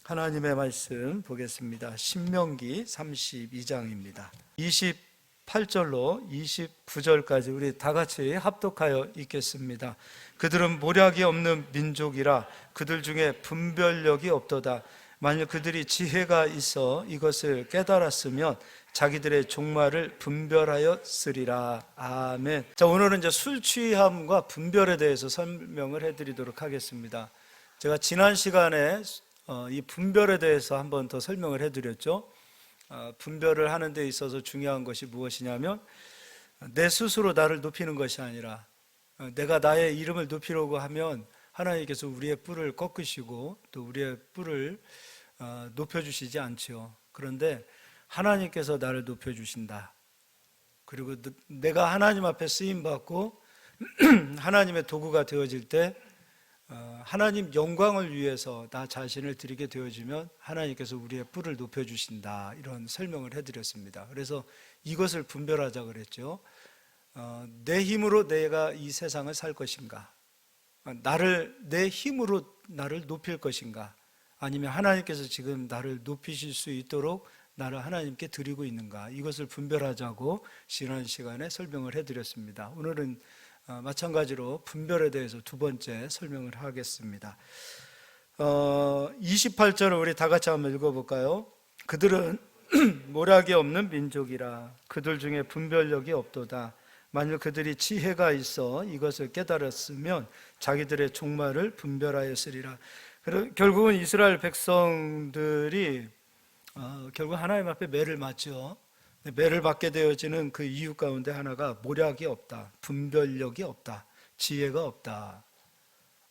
하나님의 말씀 보겠습니다. 신명기 32장입니다. 28절로 29절까지 우리 다 같이 합독하여 읽겠습니다. 그들은 모략이 없는 민족이라 그들 중에 분별력이 없도다. 만일 그들이 지혜가 있어 이것을 깨달았으면 자기들의 종말을 분별하였으리라. 아멘. 자, 오늘은 이제 술 취함과 분별에 대해서 설명을 해드리도록 하겠습니다. 제가 지난 시간에 이 분별에 대해서 한 번 더 설명을 해드렸죠. 분별을 하는 데 있어서 중요한 것이 무엇이냐면 내 스스로 나를 높이는 것이 아니라 내가 나의 이름을 높이려고 하면 하나님께서 우리의 뿔을 꺾으시고 또 우리의 뿔을 높여주시지 않지요. 그런데 하나님께서 나를 높여주신다. 그리고 내가 하나님 앞에 쓰임받고 하나님의 도구가 되어질 때 하나님 영광을 위해서 나 자신을 드리게 되어지면 하나님께서 우리의 뿔을 높여주신다. 이런 설명을 해드렸습니다. 그래서 이것을 분별하자 그랬죠. 내 힘으로 내가 이 세상을 살 것인가, 내 힘으로 나를 높일 것인가, 아니면 하나님께서 지금 나를 높이실 수 있도록 나를 하나님께 드리고 있는가, 이것을 분별하자고 지난 시간에 설명을 해드렸습니다. 오늘은 마찬가지로 분별에 대해서 두 번째 설명을 하겠습니다. 28절을 우리 다 같이 한번 읽어볼까요? 그들은 모략이 없는 민족이라 그들 중에 분별력이 없도다. 만일 그들이 지혜가 있어 이것을 깨달았으면 자기들의 종말을 분별하였으리라. 결국은 이스라엘 백성들이 결국 하나님 앞에 매를 맞죠. 매를 받게 되어지는 그 이유 가운데 하나가 모략이 없다, 분별력이 없다, 지혜가 없다.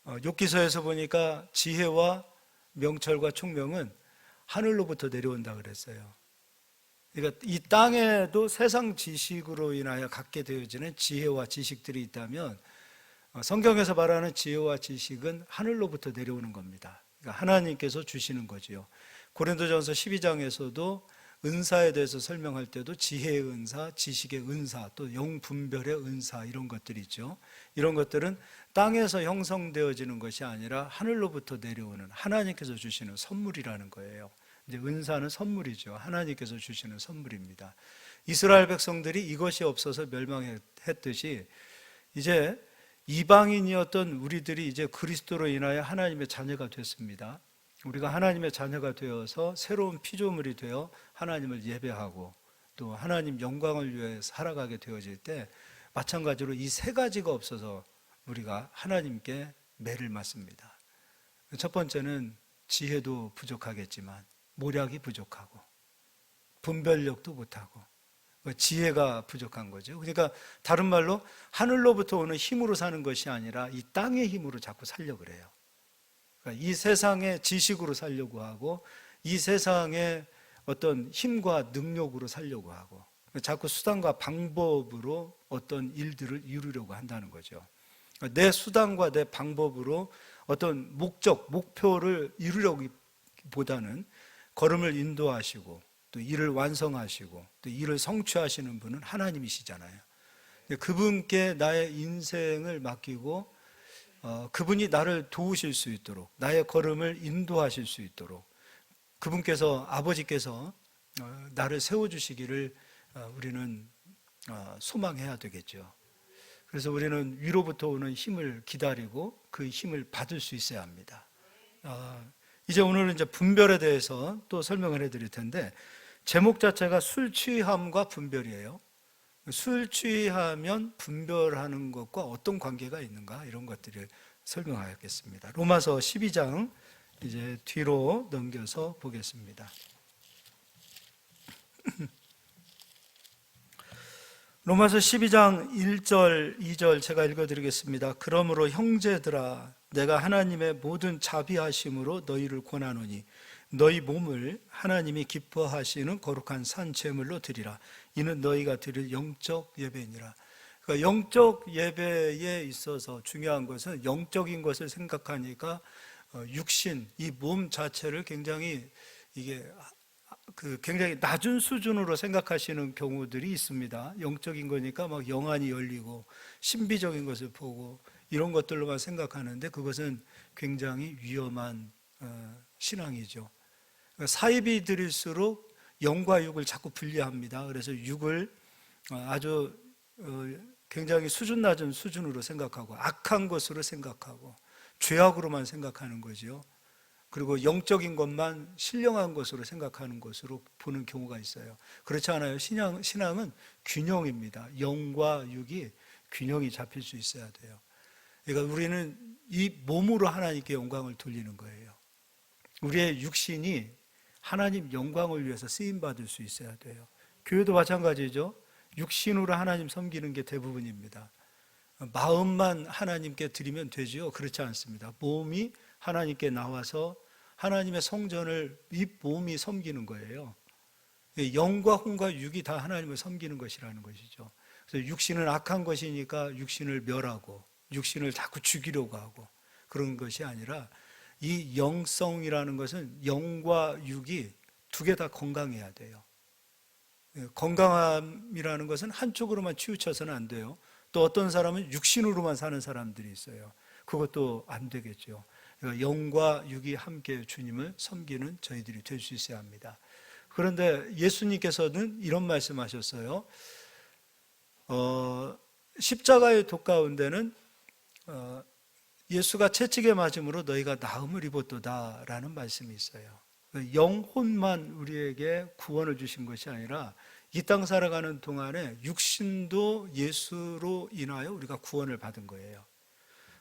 욥기서에서 보니까 지혜와 명철과 총명은 하늘로부터 내려온다 그랬어요. 그러니까 이 땅에도 세상 지식으로 인하여 갖게 되어지는 지혜와 지식들이 있다면 성경에서 말하는 지혜와 지식은 하늘로부터 내려오는 겁니다. 그러니까 하나님께서 주시는 거지요. 고린도전서 12장에서도 은사에 대해서 설명할 때도 지혜의 은사, 지식의 은사, 또 영분별의 은사, 이런 것들이 있죠. 이런 것들은 땅에서 형성되어지는 것이 아니라 하늘로부터 내려오는 하나님께서 주시는 선물이라는 거예요. 이제 은사는 선물이죠. 하나님께서 주시는 선물입니다. 이스라엘 백성들이 이것이 없어서 멸망했듯이 이제 이방인이었던 우리들이 이제 그리스도로 인하여 하나님의 자녀가 됐습니다. 우리가 하나님의 자녀가 되어서 새로운 피조물이 되어 하나님을 예배하고 또 하나님 영광을 위해 살아가게 되어질 때 마찬가지로 이 세 가지가 없어서 우리가 하나님께 매를 맞습니다. 첫 번째는 지혜도 부족하겠지만 모략이 부족하고 분별력도 못하고 지혜가 부족한 거죠. 그러니까 다른 말로 하늘로부터 오는 힘으로 사는 것이 아니라 이 땅의 힘으로 자꾸 살려고 그래요. 이 세상의 지식으로 살려고 하고 이 세상의 어떤 힘과 능력으로 살려고 하고 자꾸 수단과 방법으로 어떤 일들을 이루려고 한다는 거죠. 내 수단과 내 방법으로 어떤 목표를 이루려기보다는 걸음을 인도하시고 또 일을 완성하시고 또 일을 성취하시는 분은 하나님이시잖아요. 그분께 나의 인생을 맡기고 그분이 나를 도우실 수 있도록 나의 걸음을 인도하실 수 있도록 그분께서 아버지께서 나를 세워주시기를 우리는 소망해야 되겠죠. 그래서 우리는 위로부터 오는 힘을 기다리고 그 힘을 받을 수 있어야 합니다. 이제 오늘은 이제 분별에 대해서 또 설명을 해드릴 텐데 제목 자체가 술 취함과 분별이에요. 술 취하면 분별하는 것과 어떤 관계가 있는가, 이런 것들을 설명하겠습니다. 로마서 12장 이제 뒤로 넘겨서 보겠습니다. 로마서 12장 1절 2절 제가 읽어드리겠습니다. 그러므로 형제들아 내가 하나님의 모든 자비하심으로 너희를 권하노니 너희 몸을 하나님이 기뻐하시는 거룩한 산 제물로 드리라. 이는 너희가 드릴 영적 예배니라. 그러니까 영적 예배에 있어서 중요한 것은 영적인 것을 생각하니까 육신, 이 몸 자체를 굉장히 굉장히 낮은 수준으로 생각하시는 경우들이 있습니다. 영적인 거니까 막 영안이 열리고 신비적인 것을 보고 이런 것들로만 생각하는데 그것은 굉장히 위험한 신앙이죠. 사입이 들일수록 영과 육을 자꾸 분리합니다. 그래서 육을 아주 굉장히 수준 낮은 수준으로 생각하고 악한 것으로 생각하고 죄악으로만 생각하는 거죠. 그리고 영적인 것만 신령한 것으로 생각하는 것으로 보는 경우가 있어요. 그렇지 않아요. 신앙은 균형입니다. 영과 육이 균형이 잡힐 수 있어야 돼요. 그러니까 우리는 이 몸으로 하나님께 영광을 돌리는 거예요. 우리의 육신이 하나님 영광을 위해서 쓰임받을 수 있어야 돼요. 교회도 마찬가지죠. 육신으로 하나님 섬기는 게 대부분입니다. 마음만 하나님께 드리면 되죠. 그렇지 않습니다. 몸이 하나님께 나와서 하나님의 성전을 이 몸이 섬기는 거예요. 영과 혼과 육이 다 하나님을 섬기는 것이라는 것이죠. 그래서 육신은 악한 것이니까 육신을 멸하고 육신을 자꾸 죽이려고 하고 그런 것이 아니라 이 영성이라는 것은 영과 육이 두 개 다 건강해야 돼요. 건강함이라는 것은 한쪽으로만 치우쳐서는 안 돼요. 또 어떤 사람은 육신으로만 사는 사람들이 있어요. 그것도 안 되겠죠. 그러니까 영과 육이 함께 주님을 섬기는 저희들이 될 수 있어야 합니다. 그런데 예수님께서는 이런 말씀하셨어요. 십자가의 독 가운데는 예수가 채찍에 맞음으로 너희가 나음을 입었도다 라는 말씀이 있어요. 영혼만 우리에게 구원을 주신 것이 아니라 이 땅 살아가는 동안에 육신도 예수로 인하여 우리가 구원을 받은 거예요.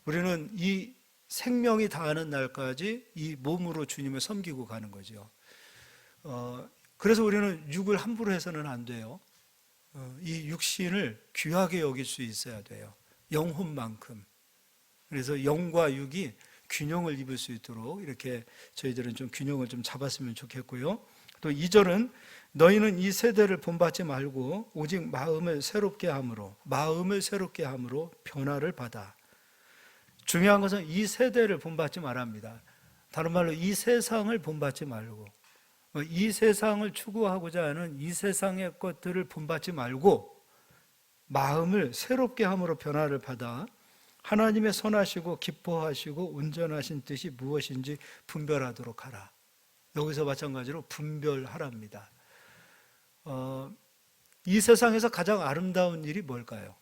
우리는 이 생명이 다하는 날까지 이 몸으로 주님을 섬기고 가는 거죠. 그래서 우리는 육을 함부로 해서는 안 돼요. 이 육신을 귀하게 여길 수 있어야 돼요. 영혼만큼. 그래서 영과 육이 균형을 입을 수 있도록 이렇게 저희들은 좀 균형을 좀 잡았으면 좋겠고요. 또 2절은 너희는 이 세대를 본받지 말고 오직 마음을 새롭게 함으로 변화를 받아. 중요한 것은 이 세대를 본받지 말합니다. 다른 말로 이 세상을 본받지 말고 이 세상을 추구하고자 하는 이 세상의 것들을 본받지 말고 마음을 새롭게 함으로 변화를 받아 하나님의 선하시고 기뻐하시고 온전하신 뜻이 무엇인지 분별하도록 하라. 여기서 마찬가지로 분별하랍니다. 이 세상에서 가장 아름다운 일이 뭘까요?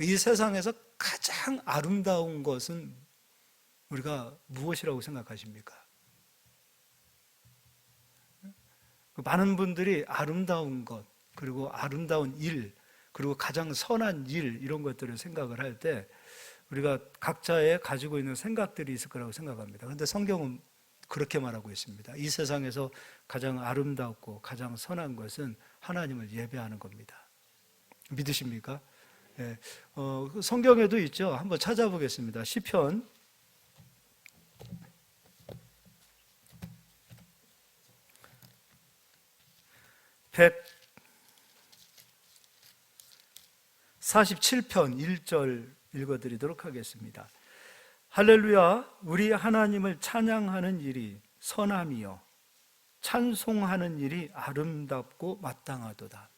이 세상에서 가장 아름다운 것은 우리가 무엇이라고 생각하십니까? 많은 분들이 아름다운 것, 그리고 아름다운 일, 그리고 가장 선한 일, 이런 것들을 생각을 할 때 우리가 각자의 가지고 있는 생각들이 있을 거라고 생각합니다. 그런데 성경은 그렇게 말하고 있습니다. 이 세상에서 가장 아름답고 가장 선한 것은 하나님을 예배하는 겁니다. 믿으십니까? 네. 성경에도 있죠. 한번 찾아보겠습니다. 시편 147편 1절 읽어드리도록 하겠습니다. 할렐루야, 우리 하나님을 찬양하는 일이 선함이요 찬송하는 일이 아름답고 마땅하도다.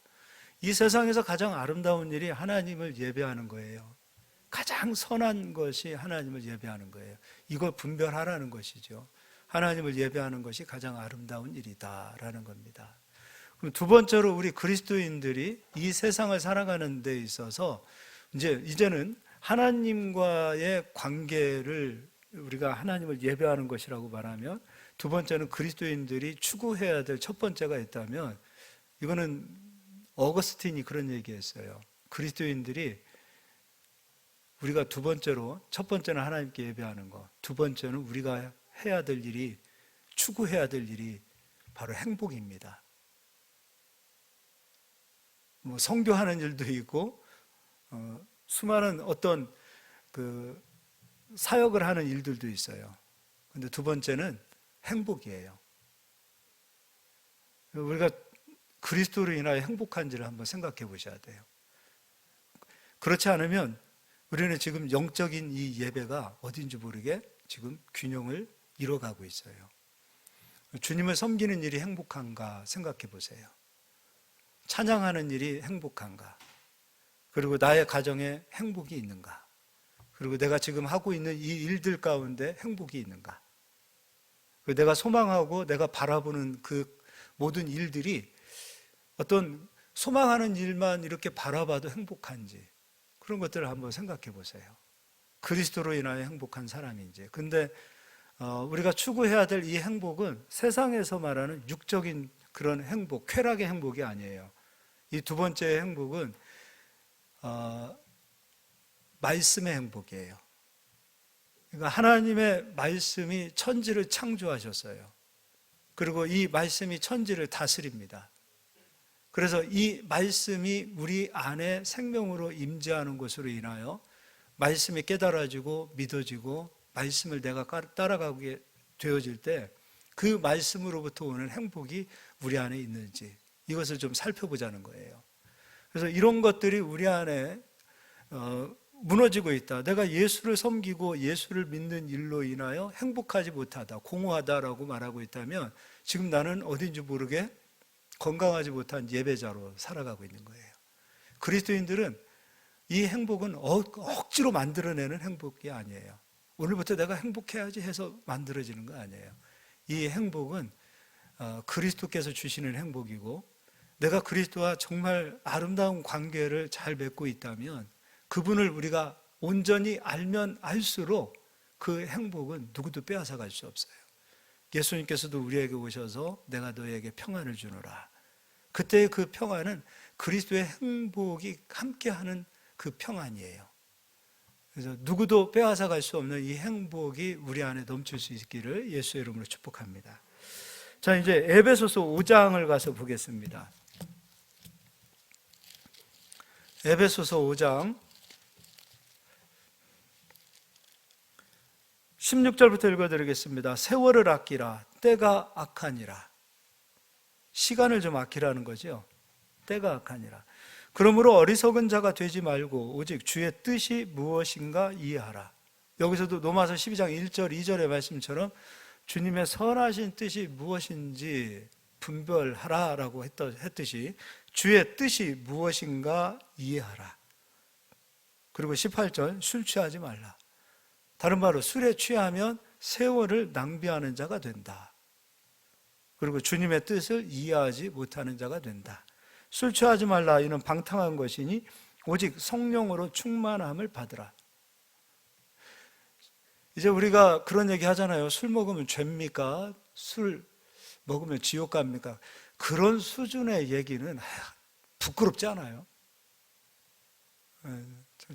이 세상에서 가장 아름다운 일이 하나님을 예배하는 거예요. 가장 선한 것이 하나님을 예배하는 거예요. 이걸 분별하라는 것이죠. 하나님을 예배하는 것이 가장 아름다운 일이다라는 겁니다. 그럼 두 번째로 우리 그리스도인들이 이 세상을 살아가는 데 있어서 이제는 하나님과의 관계를 우리가 하나님을 예배하는 것이라고 말하면, 두 번째는 그리스도인들이 추구해야 될 첫 번째가 있다면, 이거는 어거스틴이 그런 얘기했어요. 그리스도인들이 우리가 두 번째로, 첫 번째는 하나님께 예배하는 것, 두 번째는 우리가 해야 될 일이, 추구해야 될 일이 바로 행복입니다. 성교하는 일도 있고 수많은 어떤 사역을 하는 일들도 있어요. 근데 두 번째는 행복이에요. 우리가 그리스도로 인하여 행복한지를 한번 생각해 보셔야 돼요. 그렇지 않으면 우리는 지금 영적인 이 예배가 어딘지 모르게 지금 균형을 잃어가고 있어요. 주님을 섬기는 일이 행복한가 생각해 보세요. 찬양하는 일이 행복한가? 그리고 나의 가정에 행복이 있는가? 그리고 내가 지금 하고 있는 이 일들 가운데 행복이 있는가? 내가 소망하고 내가 바라보는 그 모든 일들이 어떤 소망하는 일만 이렇게 바라봐도 행복한지, 그런 것들을 한번 생각해 보세요. 그리스도로 인하여 행복한 사람인지. 근데 우리가 추구해야 될 이 행복은 세상에서 말하는 육적인 그런 행복, 쾌락의 행복이 아니에요. 이 두 번째 행복은 말씀의 행복이에요. 그러니까 하나님의 말씀이 천지를 창조하셨어요. 그리고 이 말씀이 천지를 다스립니다. 그래서 이 말씀이 우리 안에 생명으로 임재하는 것으로 인하여 말씀이 깨달아지고 믿어지고 말씀을 내가 따라가게 되어질 때 그 말씀으로부터 오는 행복이 우리 안에 있는지, 이것을 좀 살펴보자는 거예요. 그래서 이런 것들이 우리 안에 무너지고 있다. 내가 예수를 섬기고 예수를 믿는 일로 인하여 행복하지 못하다, 공허하다라고 말하고 있다면 지금 나는 어딘지 모르게 건강하지 못한 예배자로 살아가고 있는 거예요. 그리스도인들은 이 행복은 억지로 만들어내는 행복이 아니에요. 오늘부터 내가 행복해야지 해서 만들어지는 거 아니에요. 이 행복은 그리스도께서 주시는 행복이고, 내가 그리스도와 정말 아름다운 관계를 잘 맺고 있다면 그분을 우리가 온전히 알면 알수록 그 행복은 누구도 빼앗아갈 수 없어요. 예수님께서도 우리에게 오셔서 내가 너에게 평안을 주노라. 그때의 그 평안은 그리스도의 행복이 함께하는 그 평안이에요. 그래서 누구도 빼앗아갈 수 없는 이 행복이 우리 안에 넘칠 수 있기를 예수의 이름으로 축복합니다. 자, 이제 에베소서 5장을 가서 보겠습니다. 에베소서 5장 16절부터 읽어드리겠습니다. 세월을 아끼라. 때가 악하니라. 시간을 좀 아끼라는 거죠. 때가 악하니라. 그러므로 어리석은 자가 되지 말고 오직 주의 뜻이 무엇인가 이해하라. 여기서도 로마서 12장 1절 2절의 말씀처럼 주님의 선하신 뜻이 무엇인지 분별하라라고 했듯이 주의 뜻이 무엇인가 이해하라. 그리고 18절 술 취하지 말라. 다른 말로 술에 취하면 세월을 낭비하는 자가 된다. 그리고 주님의 뜻을 이해하지 못하는 자가 된다. 술 취하지 말라. 이는 방탕한 것이니 오직 성령으로 충만함을 받으라. 이제 우리가 그런 얘기 하잖아요. 술 먹으면 죄입니까? 술 먹으면 지옥 갑니까? 그런 수준의 얘기는 부끄럽지 않아요?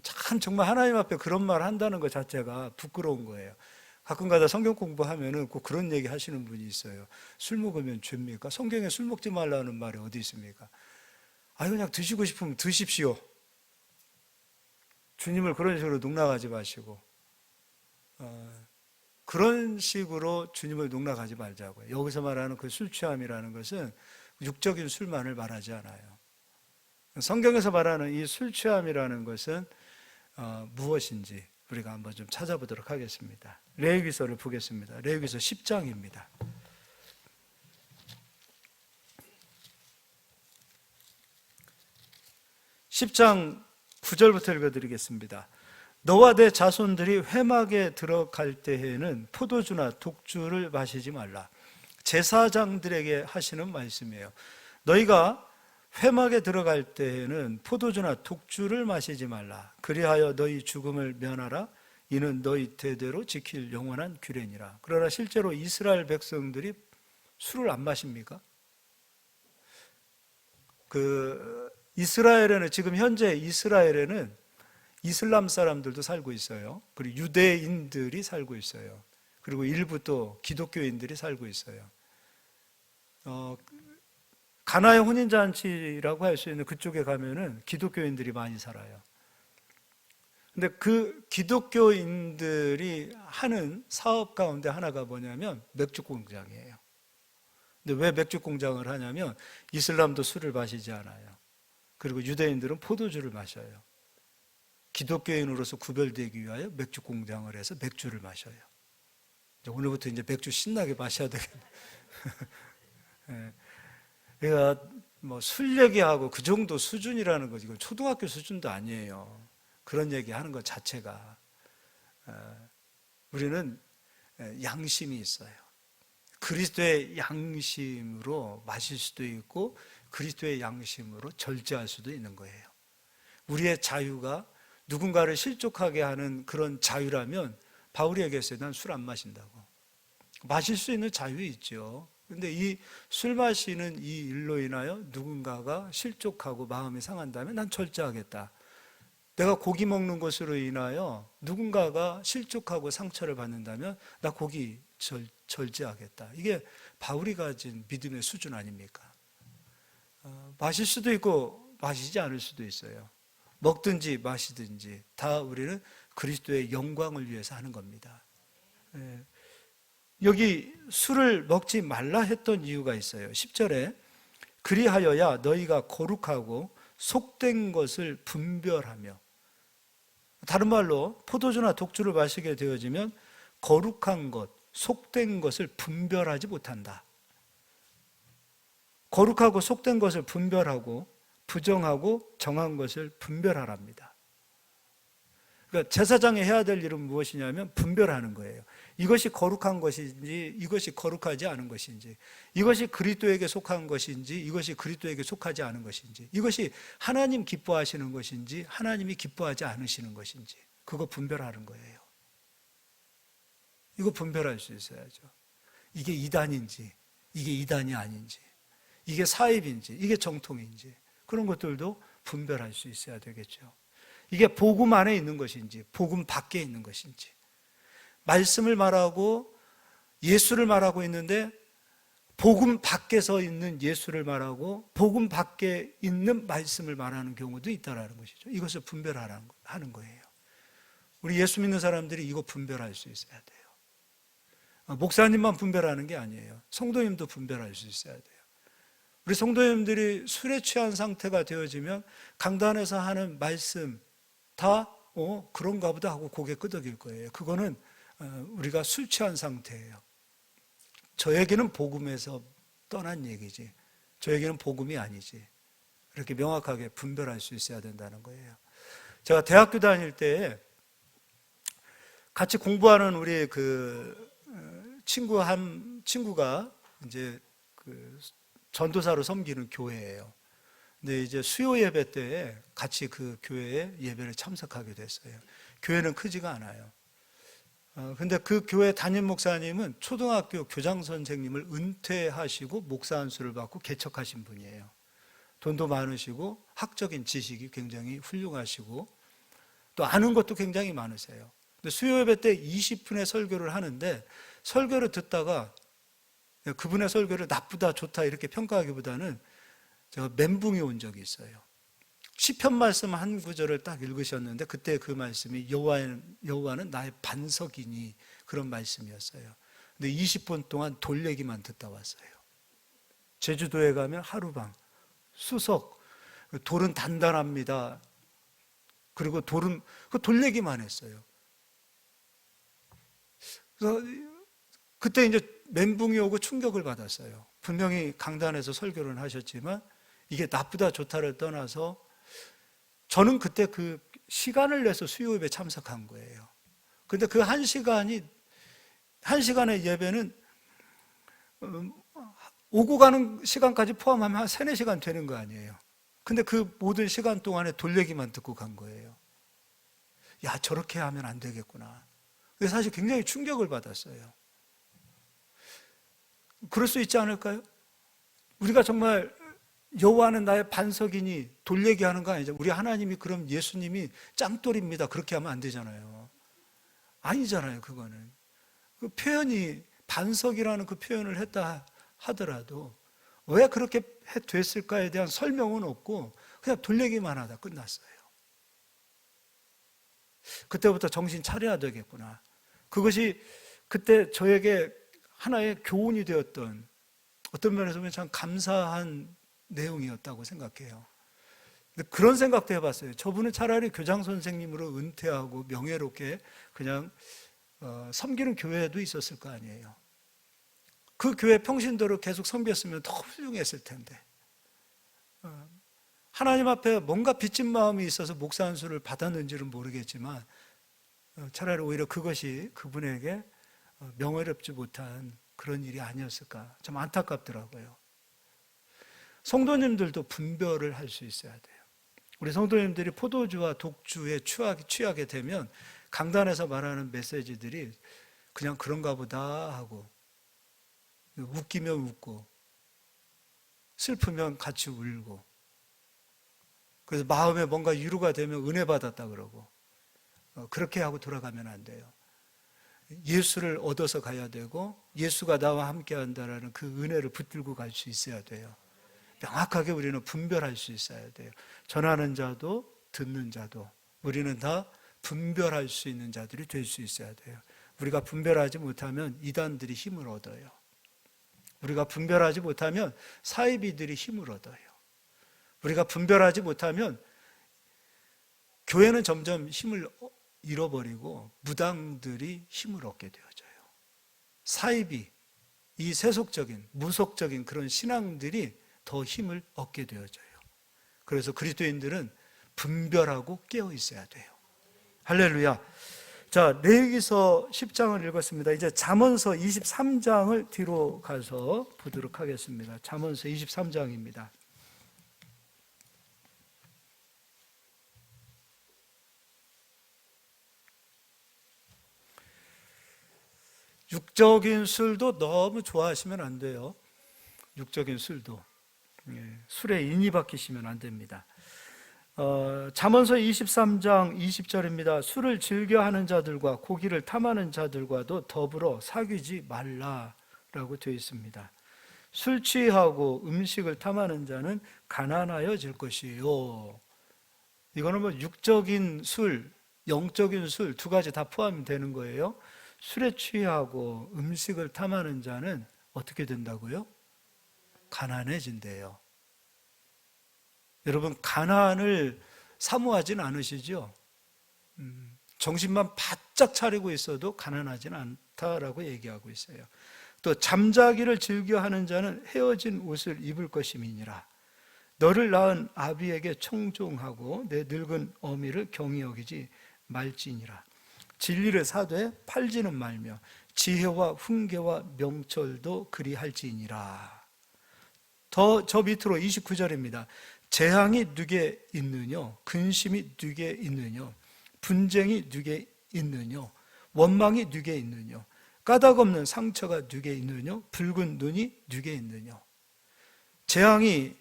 참 정말 하나님 앞에 그런 말 한다는 것 자체가 부끄러운 거예요. 가끔가다 성경 공부하면은 꼭 그런 얘기 하시는 분이 있어요. 술 먹으면 죄입니까? 성경에 술 먹지 말라는 말이 어디 있습니까? 그냥 드시고 싶으면 드십시오. 주님을 그런 식으로 농락하지 마시고 그런 식으로 주님을 농락하지 말자고요. 여기서 말하는 그 술 취함이라는 것은 육적인 술만을 말하지 않아요. 성경에서 말하는 이 술 취함이라는 것은 무엇인지 우리가 한번 좀 찾아보도록 하겠습니다. 레위기서를 보겠습니다. 레위기서 10장입니다. 10장 9절부터 읽어드리겠습니다. 너와 내 자손들이 회막에 들어갈 때에는 포도주나 독주를 마시지 말라. 제사장들에게 하시는 말씀이에요. 너희가 회막에 들어갈 때에는 포도주나 독주를 마시지 말라. 그리하여 너희 죽음을 면하라. 이는 너희 대대로 지킬 영원한 규례니라. 그러나 실제로 이스라엘 백성들이 술을 안 마십니까? 이스라엘에는 지금 현재 이스라엘에는 이슬람 사람들도 살고 있어요. 그리고 유대인들이 살고 있어요. 그리고 일부 또 기독교인들이 살고 있어요. 가나의 혼인잔치라고 할 수 있는 그쪽에 가면은 기독교인들이 많이 살아요. 근데 그 기독교인들이 하는 사업 가운데 하나가 뭐냐면 맥주 공장이에요. 근데 왜 맥주 공장을 하냐면 이슬람도 술을 마시지 않아요. 그리고 유대인들은 포도주를 마셔요. 기독교인으로서 구별되기 위하여 맥주 공장을 해서 맥주를 마셔요. 오늘부터 이제 맥주 신나게 마셔야 되겠네. 그러니까 술 얘기하고 그 정도 수준이라는 거지. 이건 초등학교 수준도 아니에요. 그런 얘기 하는 것 자체가. 우리는 양심이 있어요. 그리스도의 양심으로 마실 수도 있고 그리스도의 양심으로 절제할 수도 있는 거예요. 우리의 자유가 누군가를 실족하게 하는 그런 자유라면 바울이 얘기했어요. 난 술 안 마신다고. 마실 수 있는 자유 있죠. 근데 이 술 마시는 이 일로 인하여 누군가가 실족하고 마음이 상한다면 난 절제하겠다. 내가 고기 먹는 것으로 인하여 누군가가 실족하고 상처를 받는다면 나 고기 절제하겠다. 이게 바울이 가진 믿음의 수준 아닙니까? 마실 수도 있고 마시지 않을 수도 있어요. 먹든지 마시든지 다 우리는 그리스도의 영광을 위해서 하는 겁니다. 여기 술을 먹지 말라 했던 이유가 있어요. 10절에 그리하여야 너희가 거룩하고 속된 것을 분별하며, 다른 말로 포도주나 독주를 마시게 되어지면 거룩한 것, 속된 것을 분별하지 못한다. 거룩하고 속된 것을 분별하고 부정하고 정한 것을 분별하랍니다. 그러니까 제사장이 해야 될 일은 무엇이냐면 분별하는 거예요. 이것이 거룩한 것인지 이것이 거룩하지 않은 것인지, 이것이 그리스도에게 속한 것인지 이것이 그리스도에게 속하지 않은 것인지, 이것이 하나님 기뻐하시는 것인지 하나님이 기뻐하지 않으시는 것인지, 그거 분별하는 거예요. 이거 분별할 수 있어야죠. 이게 이단인지 이게 이단이 아닌지, 이게 사입인지 이게 정통인지, 그런 것들도 분별할 수 있어야 되겠죠. 이게 복음 안에 있는 것인지 복음 밖에 있는 것인지, 말씀을 말하고 예수를 말하고 있는데 복음 밖에서 있는 예수를 말하고 복음 밖에 있는 말씀을 말하는 경우도 있다는 것이죠. 이것을 분별하는 거예요. 우리 예수 믿는 사람들이 이거 분별할 수 있어야 돼요. 목사님만 분별하는 게 아니에요. 성도님도 분별할 수 있어야 돼요. 우리 성도님들이 술에 취한 상태가 되어지면 강단에서 하는 말씀 다 그런가 보다 하고 고개 끄덕일 거예요. 그거는 우리가 술 취한 상태예요. 저에게는 복음에서 떠난 얘기지 저에게는 복음이 아니지, 이렇게 명확하게 분별할 수 있어야 된다는 거예요. 제가 대학교 다닐 때 같이 공부하는 우리 그 친구가 이제 그 전도사로 섬기는 교회예요. 근데 이제 수요 예배 때 같이 그 교회에 예배를 참석하게 됐어요. 교회는 크지가 않아요. 근데 그 교회 담임 목사님은 초등학교 교장 선생님을 은퇴하시고 목사 안수를 받고 개척하신 분이에요. 돈도 많으시고 학적인 지식이 굉장히 훌륭하시고 또 아는 것도 굉장히 많으세요. 근데 수요 예배 때 20분의 설교를 하는데, 설교를 듣다가 그분의 설교를 나쁘다 좋다 이렇게 평가하기보다는 제가 멘붕이 온 적이 있어요. 시편 말씀 한 구절을 딱 읽으셨는데 그때 그 말씀이 여호와는 나의 반석이니, 그런 말씀이었어요. 근데 20분 동안 돌 얘기만 듣다 왔어요. 제주도에 가면 하루방, 수석, 돌은 단단합니다. 그리고 돌은 돌 얘기만 했어요. 그래서 그때 이제 멘붕이 오고 충격을 받았어요. 분명히 강단에서 설교를 하셨지만 이게 나쁘다 좋다를 떠나서 저는 그때 그 시간을 내서 수요 예배에 참석한 거예요. 근데 그 한 시간의 예배는 오고 가는 시간까지 포함하면 한 3, 4시간 되는 거 아니에요. 근데 그 모든 시간 동안에 돌 얘기만 듣고 간 거예요. 야, 저렇게 하면 안 되겠구나. 그래서 사실 굉장히 충격을 받았어요. 그럴 수 있지 않을까요? 우리가 정말 여호와는 나의 반석이니 돌 얘기하는 거 아니죠. 우리 하나님이 그럼 예수님이 짱돌입니다, 그렇게 하면 안 되잖아요. 아니잖아요. 그거는 그 표현이 반석이라는 그 표현을 했다 하더라도 왜 그렇게 됐을까에 대한 설명은 없고 그냥 돌 얘기만 하다 끝났어요. 그때부터 정신 차려야 되겠구나. 그것이 그때 저에게 하나의 교훈이 되었던, 어떤 면에서 보면 참 감사한 내용이었다고 생각해요. 근데 그런 생각도 해봤어요. 저분은 차라리 교장 선생님으로 은퇴하고 명예롭게 그냥 섬기는 교회에도 있었을 거 아니에요. 그 교회 평신도로 계속 섬겼으면 더 훌륭했을 텐데, 하나님 앞에 뭔가 빚진 마음이 있어서 목사 안수를 받았는지는 모르겠지만 차라리 오히려 그것이 그분에게 명예롭지 못한 그런 일이 아니었을까 참 안타깝더라고요. 성도님들도 분별을 할 수 있어야 돼요. 우리 성도님들이 포도주와 독주에 취하게 되면 강단에서 말하는 메시지들이 그냥 그런가 보다 하고, 웃기면 웃고 슬프면 같이 울고, 그래서 마음에 뭔가 위로가 되면 은혜 받았다 그러고, 그렇게 하고 돌아가면 안 돼요. 예수를 얻어서 가야 되고 예수가 나와 함께 한다라는 그 은혜를 붙들고 갈 수 있어야 돼요. 명확하게 우리는 분별할 수 있어야 돼요. 전하는 자도 듣는 자도 우리는 다 분별할 수 있는 자들이 될 수 있어야 돼요. 우리가 분별하지 못하면 이단들이 힘을 얻어요. 우리가 분별하지 못하면 사이비들이 힘을 얻어요. 우리가 분별하지 못하면 교회는 점점 힘을 잃어버리고 무당들이 힘을 얻게 되어져요. 사이비, 이 세속적인 무속적인 그런 신앙들이 더 힘을 얻게 되어져요. 그래서 그리스도인들은 분별하고 깨어 있어야 돼요. 할렐루야. 자, 레위기서 10장을 읽었습니다. 이제 잠언서 23장을 뒤로 가서 보도록 하겠습니다. 잠언서 23장입니다. 육적인 술도 너무 좋아하시면 안 돼요. 육적인 술도. 술에 인이 박히시면 안 됩니다. 잠언서 23장 20절입니다. 술을 즐겨하는 자들과 고기를 탐하는 자들과도 더불어 사귀지 말라라고 되어 있습니다. 술 취하고 음식을 탐하는 자는 가난하여질 것이요. 이거는 뭐 육적인 술, 영적인 술 두 가지 다 포함이 되는 거예요. 술에 취하고 음식을 탐하는 자는 어떻게 된다고요? 가난해진대요. 여러분, 가난을 사모하진 않으시죠? 정신만 바짝 차리고 있어도 가난하진 않다라고 얘기하고 있어요. 또 잠자기를 즐겨하는 자는 헤어진 옷을 입을 것임이니라. 너를 낳은 아비에게 청종하고 내 늙은 어미를 경히 여기지 말지니라. 진리를 사되 팔지는 말며 지혜와 훈계와 명철도 그리할지니라. 저 밑으로 29절입니다. 재앙이 누게 있느뇨? 근심이 누게 있느뇨? 분쟁이 누게 있느뇨? 원망이 누게 있느뇨? 까닭없는 상처가 누게 있느뇨? 붉은 눈이 누게 있느뇨? 재앙이,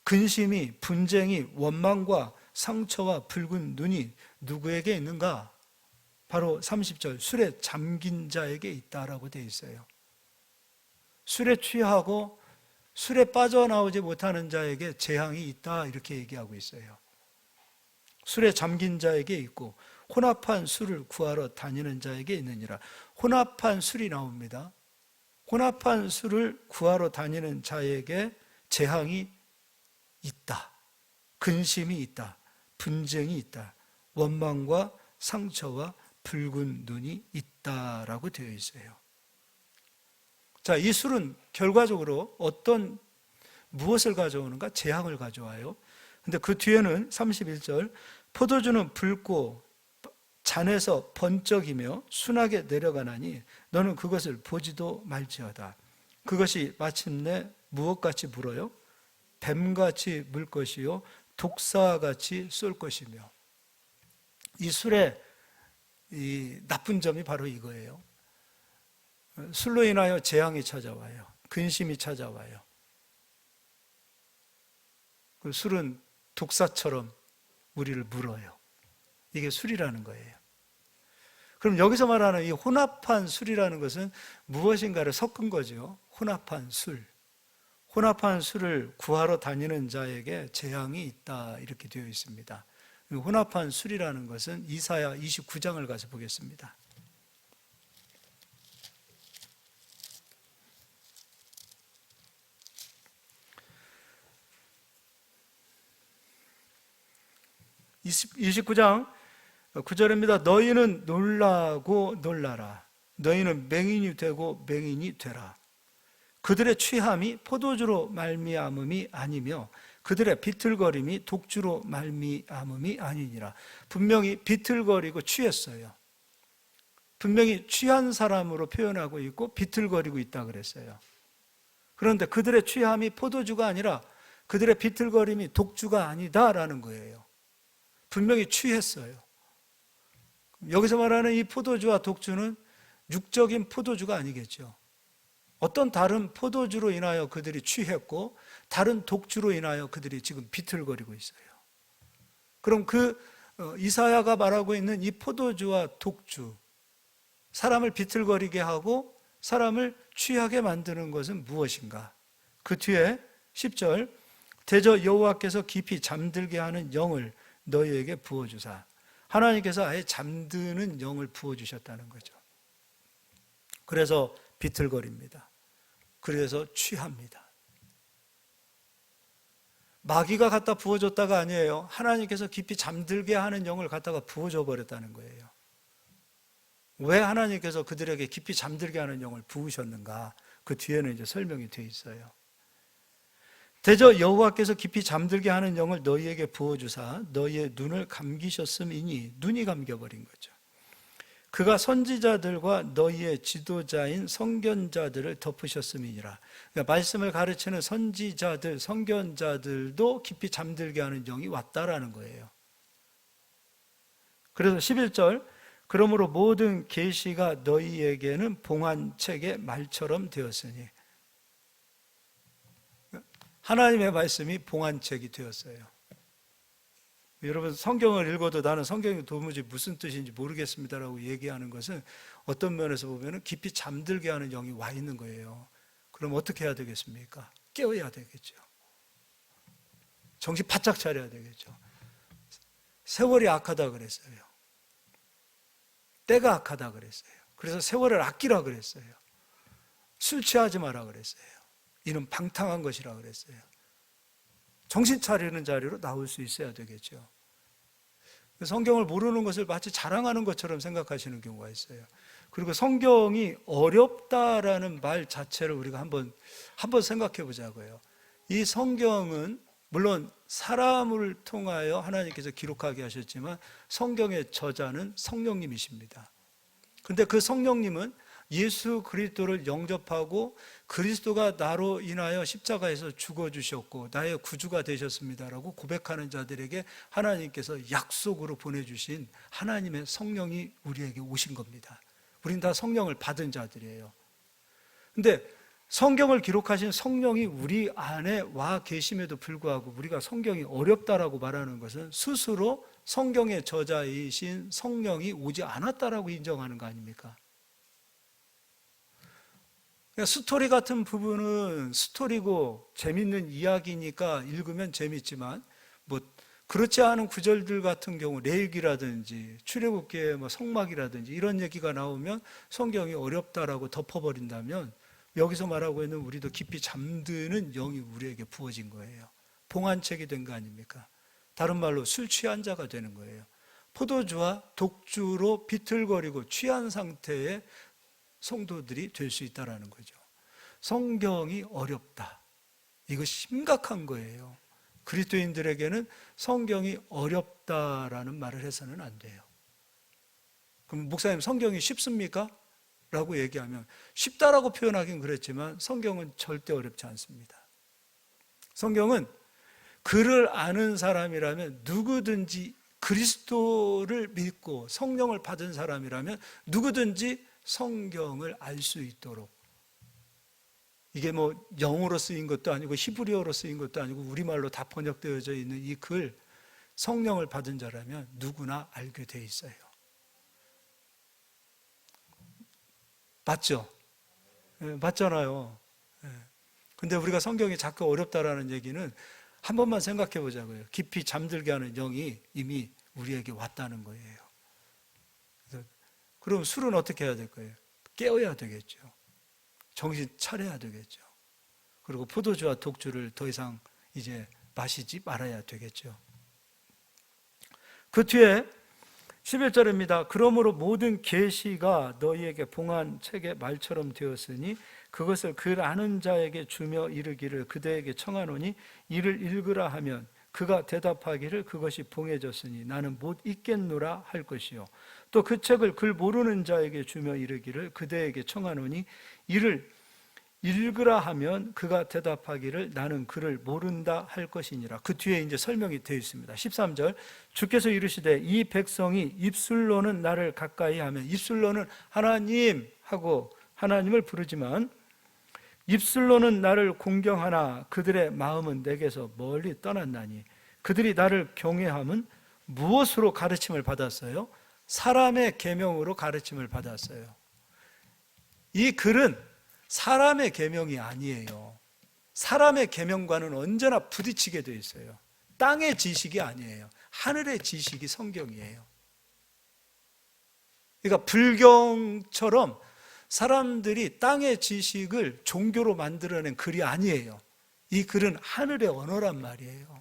근심이, 분쟁이, 원망과 상처와 붉은 눈이 누구에게 있는가? 바로 30절, 술에 잠긴 자에게 있다라고 되어 있어요. 술에 취하고 술에 빠져나오지 못하는 자에게 재앙이 있다 이렇게 얘기하고 있어요. 술에 잠긴 자에게 있고 혼합한 술을 구하러 다니는 자에게 있느니라. 혼합한 술이 나옵니다. 혼합한 술을 구하러 다니는 자에게 재앙이 있다. 근심이 있다. 분쟁이 있다. 원망과 상처와 붉은 눈이 있다라고 되어 있어요. 자, 이 술은 결과적으로 무엇을 가져오는가? 재앙을 가져와요. 근데 그 뒤에는 31절, 포도주는 붉고 잔에서 번쩍이며 순하게 내려가나니 너는 그것을 보지도 말지어다. 그것이 마침내 무엇같이 물어요? 뱀같이 물 것이요 독사같이 쏠 것이며. 이 술의 이 나쁜 점이 바로 이거예요. 술로 인하여 재앙이 찾아와요. 근심이 찾아와요. 그 술은 독사처럼 우리를 물어요. 이게 술이라는 거예요. 그럼 여기서 말하는 이 혼합한 술이라는 것은 무엇인가를 섞은 거죠. 혼합한 술. 혼합한 술을 구하러 다니는 자에게 재앙이 있다 이렇게 되어 있습니다. 혼합한 술이라는 것은 이사야 29장을 가서 보겠습니다. (29장) 9절입니다. 너희는 놀라고 놀라라. 너희는 맹인이 되고 맹인이 되라. 그들의 취함이 포도주로 말미암음이 아니며 그들의 비틀거림이 독주로 말미암음이 아니니라. 분명히 비틀거리고 취했어요. 분명히 취한 사람으로 표현하고 있고 비틀거리고 있다 그랬어요. 그런데 그들의 취함이 포도주가 아니라 그들의 비틀거림이 독주가 아니다라는 거예요. 분명히 취했어요. 여기서 말하는 이 포도주와 독주는 육적인 포도주가 아니겠죠. 어떤 다른 포도주로 인하여 그들이 취했고 다른 독주로 인하여 그들이 지금 비틀거리고 있어요. 그럼 이사야가 말하고 있는 이 포도주와 독주, 사람을 비틀거리게 하고 사람을 취하게 만드는 것은 무엇인가? 그 뒤에 10절, 대저 여호와께서 깊이 잠들게 하는 영을 너희에게 부어주사. 하나님께서 아예 잠드는 영을 부어주셨다는 거죠. 그래서 비틀거립니다. 그래서 취합니다. 마귀가 갖다 부어줬다가 아니에요. 하나님께서 깊이 잠들게 하는 영을 갖다가 부어줘 버렸다는 거예요. 왜 하나님께서 그들에게 깊이 잠들게 하는 영을 부으셨는가? 그 뒤에는 이제 설명이 되어 있어요. 대저 여호와께서 깊이 잠들게 하는 영을 너희에게 부어주사 너희의 눈을 감기셨음이니, 눈이 감겨버린 거죠. 그가 선지자들과 너희의 지도자인 선견자들을 덮으셨음이니라. 그러니까 말씀을 가르치는 선지자들, 선견자들도 깊이 잠들게 하는 영이 왔다라는 거예요. 그래서 11절, 그러므로 모든 계시가 너희에게는 봉안책의 말처럼 되었으니, 하나님의 말씀이 봉안책이 되었어요. 여러분, 성경을 읽어도 나는 성경이 도무지 무슨 뜻인지 모르겠습니다라고 얘기하는 것은 어떤 면에서 보면 깊이 잠들게 하는 영이 와 있는 거예요. 그럼 어떻게 해야 되겠습니까? 깨워야 되겠죠. 정신 바짝 차려야 되겠죠. 세월이 악하다 그랬어요. 때가 악하다 그랬어요. 그래서 세월을 아끼라 그랬어요. 술 취하지 마라 그랬어요. 이는 방탕한 것이라 그랬어요. 정신 차리는 자리로 나올 수 있어야 되겠죠. 성경을 모르는 것을 마치 자랑하는 것처럼 생각하시는 경우가 있어요. 그리고 성경이 어렵다라는 말 자체를 우리가 한번 생각해 보자고요. 이 성경은 물론 사람을 통하여 하나님께서 기록하게 하셨지만 성경의 저자는 성령님이십니다. 그런데 그 성령님은 예수 그리스도를 영접하고 그리스도가 나로 인하여 십자가에서 죽어주셨고 나의 구주가 되셨습니다라고 고백하는 자들에게 하나님께서 약속으로 보내주신 하나님의 성령이 우리에게 오신 겁니다. 우린 다 성령을 받은 자들이에요. 근데 성경을 기록하신 성령이 우리 안에 와 계심에도 불구하고 우리가 성경이 어렵다라고 말하는 것은 스스로 성경의 저자이신 성령이 오지 않았다라고 인정하는 거 아닙니까? 스토리 같은 부분은 스토리고 재밌는 이야기니까 읽으면 재밌지만 그렇지 않은 구절들 같은 경우 레위기라든지 출애굽기의 성막이라든지 이런 얘기가 나오면 성경이 어렵다라고 덮어버린다면 여기서 말하고 있는 우리도 깊이 잠드는 영이 우리에게 부어진 거예요. 봉안책이 된 거 아닙니까? 다른 말로 술 취한 자가 되는 거예요. 포도주와 독주로 비틀거리고 취한 상태의 성도들이 될 수 있다는 거죠. 성경이 어렵다. 이거 심각한 거예요. 그리스도인들에게는 성경이 어렵다라는 말을 해서는 안 돼요. 그럼 목사님, 성경이 쉽습니까? 라고 얘기하면 쉽다라고 표현하긴 그랬지만 성경은 절대 어렵지 않습니다. 성경은 글을 아는 사람이라면 누구든지, 그리스도를 믿고 성령을 받은 사람이라면 누구든지 성경을 알 수 있도록, 이게 영어로 쓰인 것도 아니고 히브리어로 쓰인 것도 아니고 우리말로 다 번역되어져 있는 이 글, 성령을 받은 자라면 누구나 알게 돼 있어요. 맞죠? 맞잖아요. 근데 우리가 성경이 자꾸 어렵다라는 얘기는 한 번만 생각해 보자고요. 깊이 잠들게 하는 영이 이미 우리에게 왔다는 거예요. 그럼 술은 어떻게 해야 될 거예요? 깨어야 되겠죠. 정신 차려야 되겠죠. 그리고 포도주와 독주를 더 이상 이제 마시지 말아야 되겠죠. 그 뒤에 11절입니다. 그러므로 모든 계시가 너희에게 봉안책의 말처럼 되었으니 그것을 글 아는 자에게 주며 이르기를 그대에게 청하노니 이를 읽으라 하면 그가 대답하기를 그것이 봉해졌으니 나는 못 읽겠노라 할 것이요 또 그 책을 글 모르는 자에게 주며 이르기를 그대에게 청하노니 이를 읽으라 하면 그가 대답하기를 나는 그를 모른다 할 것이니라. 그 뒤에 이제 설명이 되어 있습니다. 13절 주께서 이르시되 이 백성이 입술로는 나를 가까이 하면, 입술로는 하나님 하고 하나님을 부르지만 입술로는 나를 공경하나 그들의 마음은 내게서 멀리 떠났나니 그들이 나를 경외함은 무엇으로 가르침을 받았어요? 사람의 계명으로 가르침을 받았어요. 이 글은 사람의 계명이 아니에요. 사람의 계명과는 언제나 부딪히게 되어 있어요. 땅의 지식이 아니에요. 하늘의 지식이 성경이에요. 그러니까 불경처럼 사람들이 땅의 지식을 종교로 만들어낸 글이 아니에요. 이 글은 하늘의 언어란 말이에요.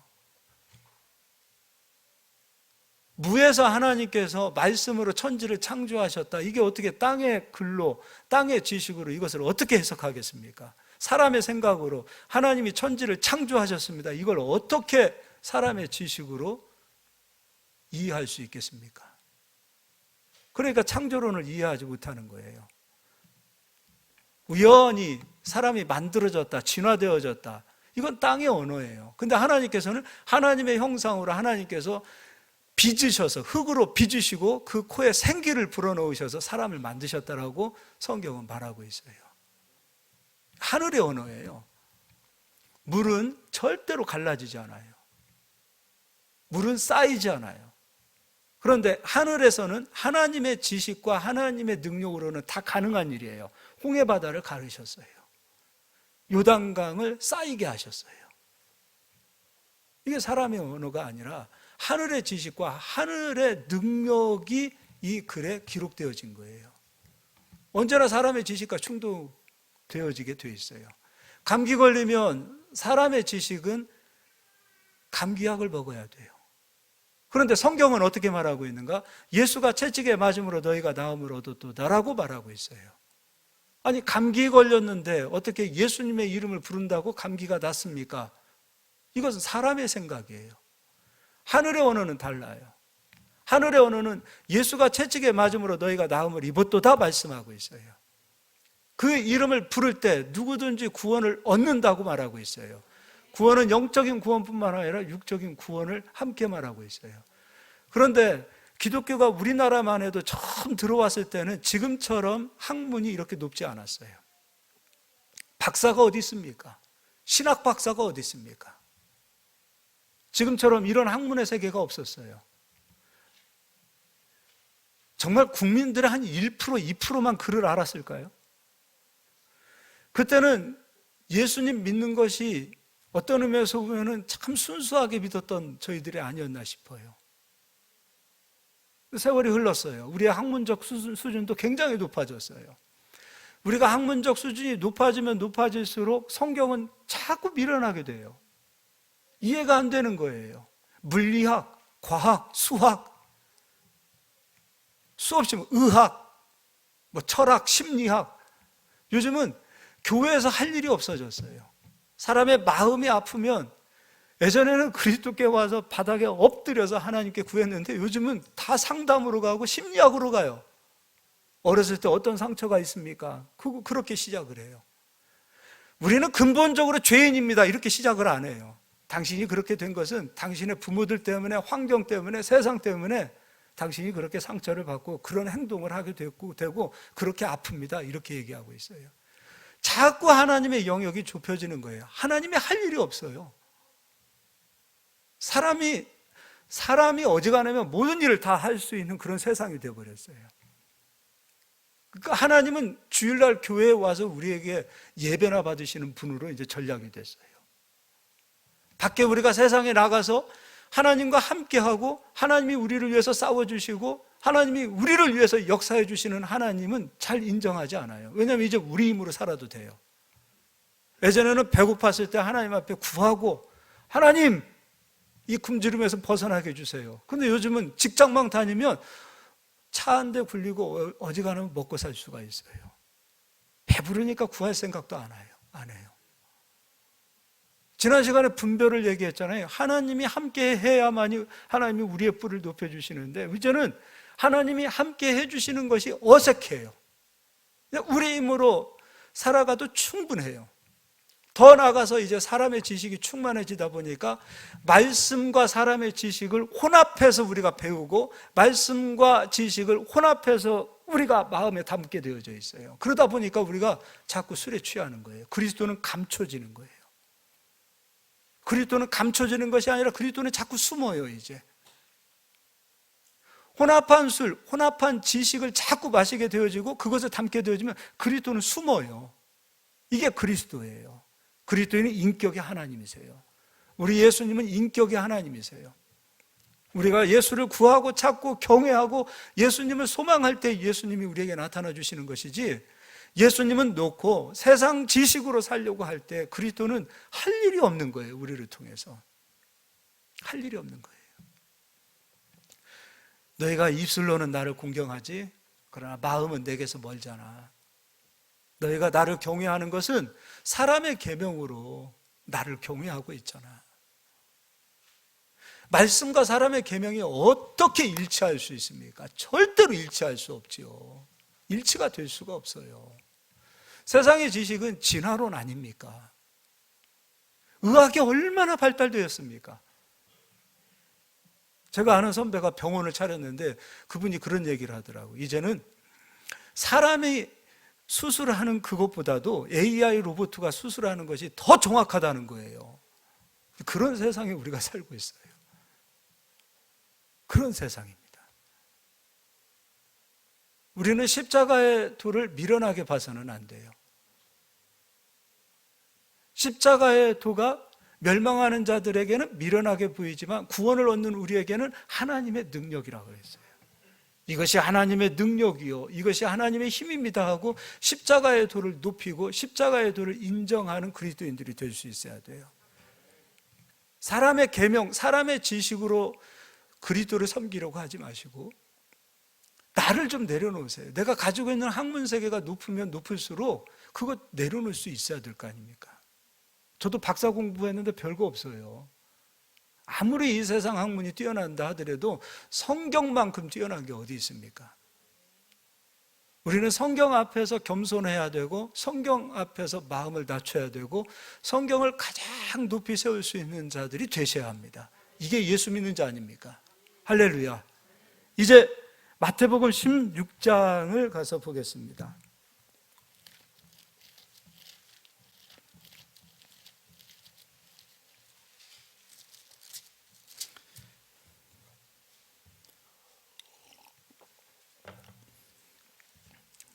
무에서 하나님께서 말씀으로 천지를 창조하셨다. 이게 어떻게 땅의 글로, 땅의 지식으로 이것을 어떻게 해석하겠습니까? 사람의 생각으로 하나님이 천지를 창조하셨습니다. 이걸 어떻게 사람의 지식으로 이해할 수 있겠습니까? 그러니까 창조론을 이해하지 못하는 거예요. 우연히 사람이 만들어졌다, 진화되어졌다. 이건 땅의 언어예요. 근데 하나님께서는 하나님의 형상으로 하나님께서 빚으셔서, 흙으로 빚으시고 그 코에 생기를 불어넣으셔서 사람을 만드셨다라고 성경은 말하고 있어요. 하늘의 언어예요. 물은 절대로 갈라지지 않아요. 물은 쌓이지 않아요. 그런데 하늘에서는 하나님의 지식과 하나님의 능력으로는 다 가능한 일이에요. 홍해바다를 가르셨어요. 요단강을 쌓이게 하셨어요. 이게 사람의 언어가 아니라 하늘의 지식과 하늘의 능력이 이 글에 기록되어진 거예요. 언제나 사람의 지식과 충돌되어지게 돼 있어요. 감기 걸리면 사람의 지식은 감기약을 먹어야 돼요. 그런데 성경은 어떻게 말하고 있는가? 예수가 채찍에 맞음으로 너희가 나음을 얻었도다라고 말하고 있어요. 아니, 감기 걸렸는데 어떻게 예수님의 이름을 부른다고 감기가 낫습니까? 이것은 사람의 생각이에요. 하늘의 언어는 달라요. 하늘의 언어는 예수가 채찍에 맞음으로 너희가 나음을 입었도다 말씀하고 있어요. 그 이름을 부를 때 누구든지 구원을 얻는다고 말하고 있어요. 구원은 영적인 구원뿐만 아니라 육적인 구원을 함께 말하고 있어요. 그런데 기독교가 우리나라만 해도 처음 들어왔을 때는 지금처럼 학문이 이렇게 높지 않았어요. 박사가 어디 있습니까? 신학 박사가 어디 있습니까? 지금처럼 이런 학문의 세계가 없었어요. 정말 국민들의 한 1%, 2%만 글을 알았을까요? 그때는 예수님 믿는 것이 어떤 의미에서 보면 참 순수하게 믿었던 저희들이 아니었나 싶어요. 세월이 흘렀어요. 우리의 학문적 수준도 굉장히 높아졌어요. 우리가 학문적 수준이 높아지면 높아질수록 성경은 자꾸 밀어나게 돼요. 이해가 안 되는 거예요. 물리학, 과학, 수학, 수없이 의학, 철학, 심리학. 요즘은 교회에서 할 일이 없어졌어요. 사람의 마음이 아프면 예전에는 그리스도께 와서 바닥에 엎드려서 하나님께 구했는데 요즘은 다 상담으로 가고 심리학으로 가요. 어렸을 때 어떤 상처가 있습니까? 그렇게 시작을 해요. 우리는 근본적으로 죄인입니다. 이렇게 시작을 안 해요. 당신이 그렇게 된 것은 당신의 부모들 때문에, 환경 때문에, 세상 때문에 당신이 그렇게 상처를 받고 그런 행동을 하게 되고 그렇게 아픕니다. 이렇게 얘기하고 있어요. 자꾸 하나님의 영역이 좁혀지는 거예요. 하나님이 할 일이 없어요. 사람이 어지간하면 모든 일을 다 할 수 있는 그런 세상이 되어버렸어요. 그러니까 하나님은 주일날 교회에 와서 우리에게 예배나 받으시는 분으로 이제 전략이 됐어요. 밖에 우리가 세상에 나가서 하나님과 함께하고 하나님이 우리를 위해서 싸워주시고 하나님이 우리를 위해서 역사해 주시는 하나님은 잘 인정하지 않아요. 왜냐하면 이제 우리 힘으로 살아도 돼요. 예전에는 배고팠을 때 하나님 앞에 구하고 하나님 이 굶주림에서 벗어나게 해주세요. 근데 요즘은 직장만 다니면 차 한 대 굴리고 어지간하면 먹고 살 수가 있어요. 배부르니까 구할 생각도 안 해요. 지난 시간에 분별을 얘기했잖아요. 하나님이 함께 해야만이 하나님이 우리의 뿔을 높여주시는데 이제는 하나님이 함께 해주시는 것이 어색해요. 우리 힘으로 살아가도 충분해요. 더 나아가서 이제 사람의 지식이 충만해지다 보니까 말씀과 사람의 지식을 혼합해서 우리가 배우고 말씀과 지식을 혼합해서 우리가 마음에 담게 되어져 있어요. 그러다 보니까 우리가 자꾸 술에 취하는 거예요. 그리스도는 감춰지는 거예요. 그리스도는 감춰지는 것이 아니라 그리스도는 자꾸 숨어요. 이제 혼합한 술, 혼합한 지식을 자꾸 마시게 되어지고 그것을 담게 되어지면 그리스도는 숨어요. 이게 그리스도예요. 그리스도인은 인격의 하나님이세요. 우리 예수님은 인격의 하나님이세요. 우리가 예수를 구하고 찾고 경외하고 예수님을 소망할 때 예수님이 우리에게 나타나 주시는 것이지, 예수님은 놓고 세상 지식으로 살려고 할 때 그리스도는 할 일이 없는 거예요. 우리를 통해서 할 일이 없는 거예요. 너희가 입술로는 나를 공경하지 그러나 마음은 내게서 멀잖아. 너희가 나를 경외하는 것은 사람의 계명으로 나를 경외하고 있잖아. 말씀과 사람의 계명이 어떻게 일치할 수 있습니까? 절대로 일치할 수 없지요. 일치가 될 수가 없어요. 세상의 지식은 진화론 아닙니까? 의학이 얼마나 발달되었습니까? 제가 아는 선배가 병원을 차렸는데 그분이 그런 얘기를 하더라고요. 이제는 사람이 수술하는 그것보다도 AI 로봇가 수술하는 것이 더 정확하다는 거예요. 그런 세상에 우리가 살고 있어요. 그런 세상입니다. 우리는 십자가의 도를 미련하게 봐서는 안 돼요. 십자가의 도가 멸망하는 자들에게는 미련하게 보이지만 구원을 얻는 우리에게는 하나님의 능력이라고 했어요. 이것이 하나님의 능력이요, 이것이 하나님의 힘입니다 하고 십자가의 도를 높이고 십자가의 도를 인정하는 그리스도인들이 될 수 있어야 돼요. 사람의 계명, 사람의 지식으로 그리스도를 섬기려고 하지 마시고 나를 좀 내려놓으세요. 내가 가지고 있는 학문 세계가 높으면 높을수록 그거 내려놓을 수 있어야 될 거 아닙니까? 저도 박사 공부했는데 별거 없어요. 아무리 이 세상 학문이 뛰어난다 하더라도 성경만큼 뛰어난 게 어디 있습니까? 우리는 성경 앞에서 겸손해야 되고 성경 앞에서 마음을 낮춰야 되고 성경을 가장 높이 세울 수 있는 자들이 되셔야 합니다. 이게 예수 믿는 자 아닙니까? 할렐루야. 이제 마태복음 16장을 가서 보겠습니다.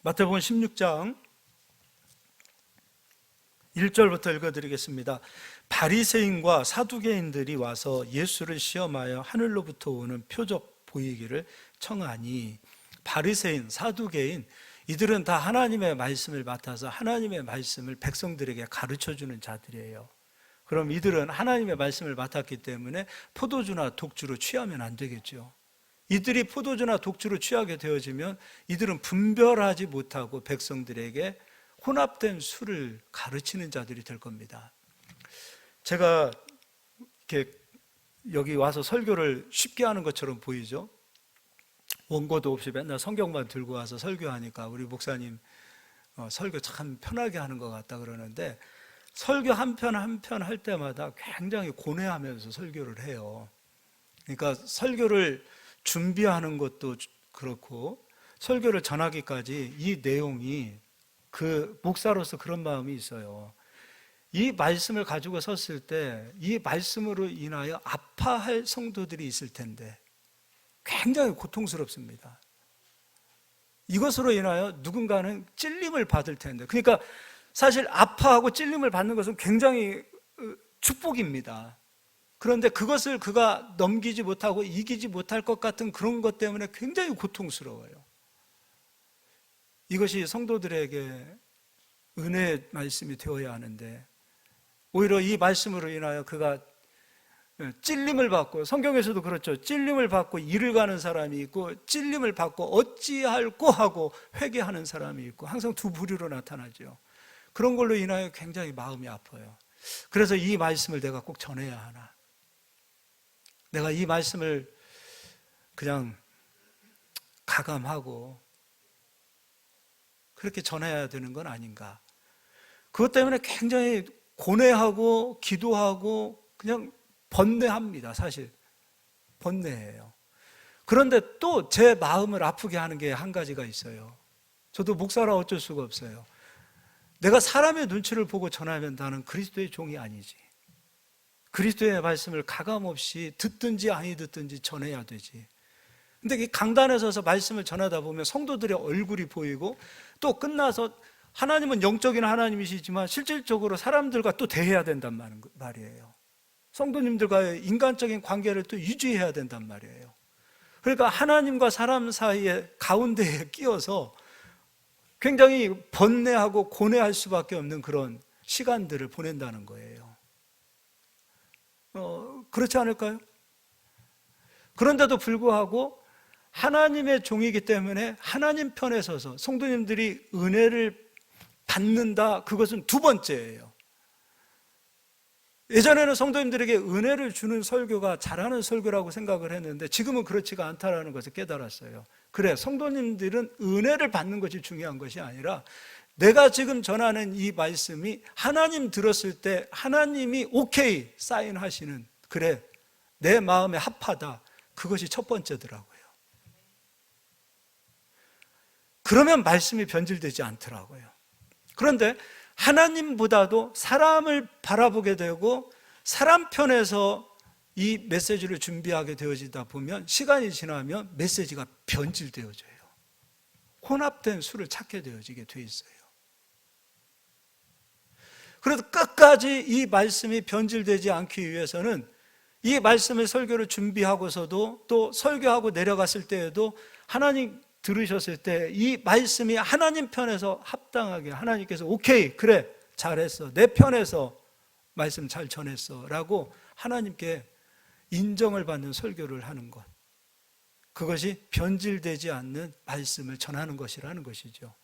마태복음 16장 1절부터 읽어드리겠습니다. 바리새인과 사두개인들이 와서 예수를 시험하여 하늘로부터 오는 표적 보이기를 청하니, 바리새인, 사두개인, 이들은 다 하나님의 말씀을 맡아서 하나님의 말씀을 백성들에게 가르쳐주는 자들이에요. 그럼 이들은 하나님의 말씀을 맡았기 때문에 포도주나 독주로 취하면 안 되겠죠. 이들이 포도주나 독주로 취하게 되어지면 이들은 분별하지 못하고 백성들에게 혼합된 술을 가르치는 자들이 될 겁니다. 제가 이렇게 여기 와서 설교를 쉽게 하는 것처럼 보이죠? 원고도 없이 맨날 성경만 들고 와서 설교하니까 우리 목사님 설교 참 편하게 하는 것 같다 그러는데, 설교 한 편 한 편 할 때마다 굉장히 고뇌하면서 설교를 해요. 그러니까 설교를 준비하는 것도 그렇고 설교를 전하기까지 이 내용이, 그 목사로서 그런 마음이 있어요. 이 말씀을 가지고 섰을 때 이 말씀으로 인하여 아파할 성도들이 있을 텐데 굉장히 고통스럽습니다. 이것으로 인하여 누군가는 찔림을 받을 텐데, 그러니까 사실 아파하고 찔림을 받는 것은 굉장히 축복입니다. 그런데 그것을 그가 넘기지 못하고 이기지 못할 것 같은 그런 것 때문에 굉장히 고통스러워요. 이것이 성도들에게 은혜의 말씀이 되어야 하는데 오히려 이 말씀으로 인하여 그가 찔림을 받고, 성경에서도 그렇죠. 찔림을 받고 일을 가는 사람이 있고 찔림을 받고 어찌할꼬 하고 회개하는 사람이 있고 항상 두 부류로 나타나죠. 그런 걸로 인하여 굉장히 마음이 아파요. 그래서 이 말씀을 내가 꼭 전해야 하나, 내가 이 말씀을 그냥 가감하고 그렇게 전해야 되는 건 아닌가. 그것 때문에 굉장히 고뇌하고 기도하고 그냥 번뇌합니다. 사실 번뇌해요. 그런데 또 제 마음을 아프게 하는 게 한 가지가 있어요. 저도 목사라 어쩔 수가 없어요. 내가 사람의 눈치를 보고 전하면 나는 그리스도의 종이 아니지. 그리스도의 말씀을 가감없이 듣든지 아니 듣든지 전해야 되지. 근데 이 강단에 서서 말씀을 전하다 보면 성도들의 얼굴이 보이고 또 끝나서 하나님은 영적인 하나님이시지만 실질적으로 사람들과 또 대해야 된단 말이에요. 성도님들과의 인간적인 관계를 또 유지해야 된단 말이에요. 그러니까 하나님과 사람 사이에 가운데에 끼어서 굉장히 번뇌하고 고뇌할 수밖에 없는 그런 시간들을 보낸다는 거예요. 그렇지 않을까요? 그런데도 불구하고 하나님의 종이기 때문에 하나님 편에 서서 성도님들이 은혜를 받는다, 그것은 두 번째예요. 예전에는 성도님들에게 은혜를 주는 설교가 잘하는 설교라고 생각을 했는데 지금은 그렇지가 않다는 것을 깨달았어요. 그래, 성도님들은 은혜를 받는 것이 중요한 것이 아니라 내가 지금 전하는 이 말씀이 하나님 들었을 때 하나님이 오케이 사인하시는, 그래 내 마음에 합하다, 그것이 첫 번째더라고요. 그러면 말씀이 변질되지 않더라고요. 그런데 하나님보다도 사람을 바라보게 되고 사람 편에서 이 메시지를 준비하게 되어지다 보면 시간이 지나면 메시지가 변질되어져요. 혼합된 수를 찾게 되어지게 돼 있어요. 그래도 끝까지 이 말씀이 변질되지 않기 위해서는 이 말씀의 설교를 준비하고서도 또 설교하고 내려갔을 때에도 하나님 들으셨을 때 이 말씀이 하나님 편에서 합당하게 하나님께서 오케이, 그래 잘했어, 내 편에서 말씀 잘 전했어 라고 하나님께 인정을 받는 설교를 하는 것, 그것이 변질되지 않는 말씀을 전하는 것이라는 것이죠.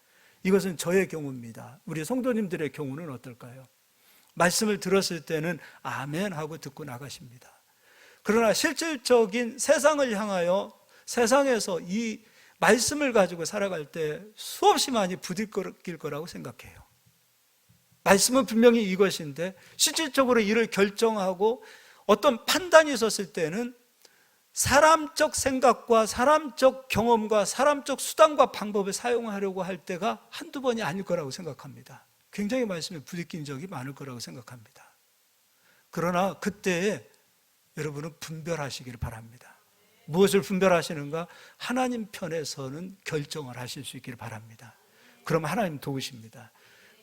이것은 저의 경우입니다. 우리 성도님들의 경우는 어떨까요? 말씀을 들었을 때는 아멘 하고 듣고 나가십니다. 그러나 실질적인 세상을 향하여 세상에서 이 말씀을 가지고 살아갈 때 수없이 많이 부딪힐 거라고 생각해요. 말씀은 분명히 이것인데 실질적으로 이를 결정하고 어떤 판단이 있었을 때는 사람적 생각과 사람적 경험과 사람적 수단과 방법을 사용하려고 할 때가 한두 번이 아닐 거라고 생각합니다. 굉장히 말씀에 부딪힌 적이 많을 거라고 생각합니다. 그러나 그때에 여러분은 분별하시기를 바랍니다. 무엇을 분별하시는가? 하나님 편에서는 결정을 하실 수 있기를 바랍니다. 그럼 하나님 도우십니다.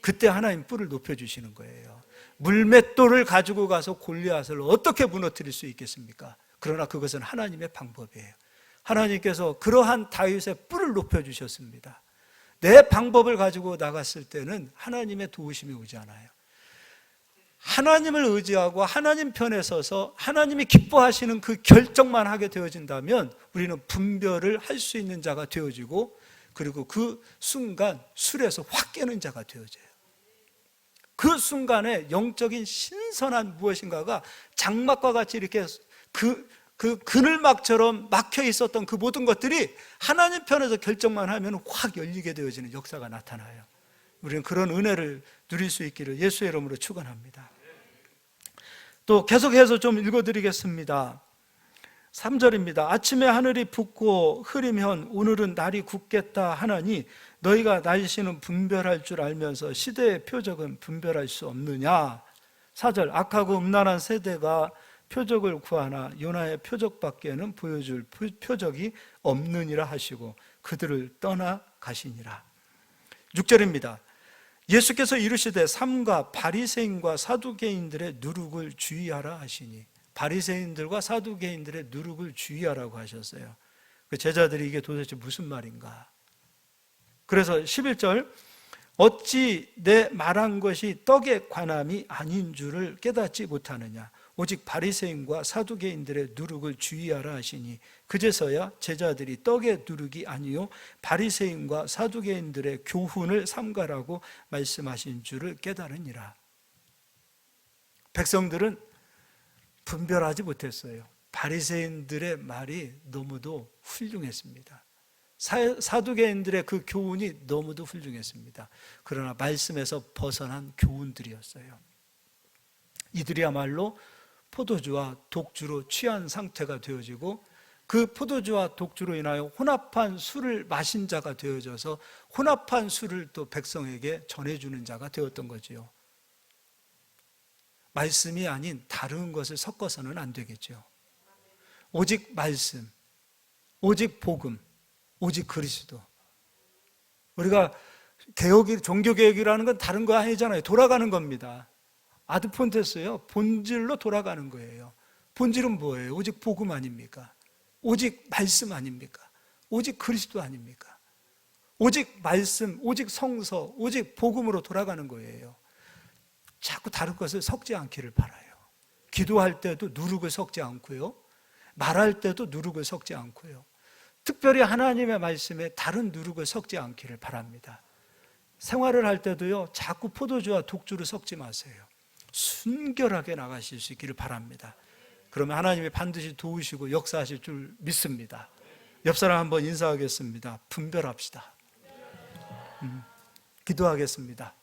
그때 하나님 뿔을 높여주시는 거예요. 물맷돌을 가지고 가서 골리앗을 어떻게 무너뜨릴 수 있겠습니까? 그러나 그것은 하나님의 방법이에요. 하나님께서 그러한 다윗의 뿔을 높여주셨습니다. 내 방법을 가지고 나갔을 때는 하나님의 도우심이 오지 않아요. 하나님을 의지하고 하나님 편에 서서 하나님이 기뻐하시는 그 결정만 하게 되어진다면 우리는 분별을 할 수 있는 자가 되어지고, 그리고 그 순간 술에서 확 깨는 자가 되어져요. 그 순간에 영적인 신선한 무엇인가가 장막과 같이 이렇게 그 그늘막처럼 막혀 있었던 그 모든 것들이 하나님 편에서 결정만 하면 확 열리게 되어지는 역사가 나타나요. 우리는 그런 은혜를 누릴 수 있기를 예수의 이름으로 축원합니다. 또 계속해서 좀 읽어드리겠습니다. 3절입니다. 아침에 하늘이 붓고 흐리면 오늘은 날이 굳겠다 하나니 너희가 날씨는 분별할 줄 알면서 시대의 표적은 분별할 수 없느냐. 4절 악하고 음란한 세대가 표적을 구하나 요나의 표적밖에는 보여줄 표적이 없느니라 하시고 그들을 떠나 가시니라. 6절입니다. 예수께서 이르시되 삼가 바리새인과 사두개인들의 누룩을 주의하라 하시니, 바리새인들과 사두개인들의 누룩을 주의하라고 하셨어요. 그 제자들이 이게 도대체 무슨 말인가? 그래서 11절 어찌 내 말한 것이 떡의 관함이 아닌 줄을 깨닫지 못하느냐. 오직 바리새인과 사두개인들의 누룩을 주의하라 하시니 그제서야 제자들이 떡의 누룩이 아니요 바리새인과 사두개인들의 교훈을 삼가라고 말씀하신 줄을 깨달으니라. 백성들은 분별하지 못했어요. 바리새인들의 말이 너무도 훌륭했습니다. 사두개인들의 그 교훈이 너무도 훌륭했습니다. 그러나 말씀에서 벗어난 교훈들이었어요. 이들이야말로 포도주와 독주로 취한 상태가 되어지고 그 포도주와 독주로 인하여 혼합한 술을 마신 자가 되어져서 혼합한 술을 또 백성에게 전해주는 자가 되었던 거지요. 말씀이 아닌 다른 것을 섞어서는 안 되겠죠. 오직 말씀, 오직 복음, 오직 그리스도. 우리가 종교개혁이라는 건 다른 거 아니잖아요. 돌아가는 겁니다. 아드폰테스요, 본질로 돌아가는 거예요. 본질은 뭐예요? 오직 복음 아닙니까? 오직 말씀 아닙니까? 오직 그리스도 아닙니까? 오직 말씀, 오직 성서, 오직 복음으로 돌아가는 거예요. 자꾸 다른 것을 섞지 않기를 바라요. 기도할 때도 누룩을 섞지 않고요, 말할 때도 누룩을 섞지 않고요, 특별히 하나님의 말씀에 다른 누룩을 섞지 않기를 바랍니다. 생활을 할 때도요, 자꾸 포도주와 독주를 섞지 마세요. 순결하게 나가실 수 있기를 바랍니다. 그러면 하나님이 반드시 도우시고 역사하실 줄 믿습니다. 옆 사람 한번 인사하겠습니다. 분별합시다. 기도하겠습니다.